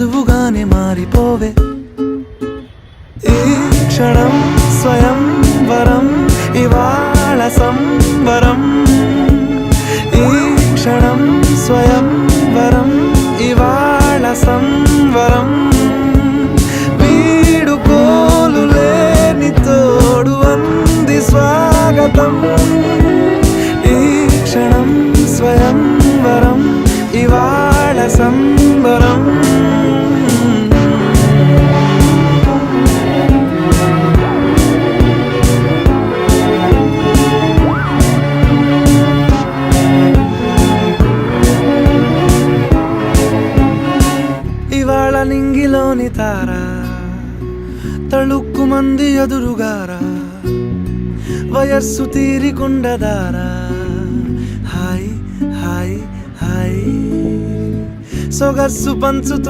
నువ్వుగానే మారిపోవే ఈ క్షణం స్వయం వరం ఇవాళ సంబరం ఈ క్షణం స్వయం వరం ఇవాళ సంవరం వీడుకోలు లేని తోడు అంది స్వాగతం ఈ క్షణం స్వయం వరం ఇవాళ సంబరం ఇవాళ నింగిలోని తార తళుక్కు మంది ఎదురుగారా వయస్సు తీరికుండదారా హాయ్ హాయ్ హాయ్ సొగస్సు పంచుతు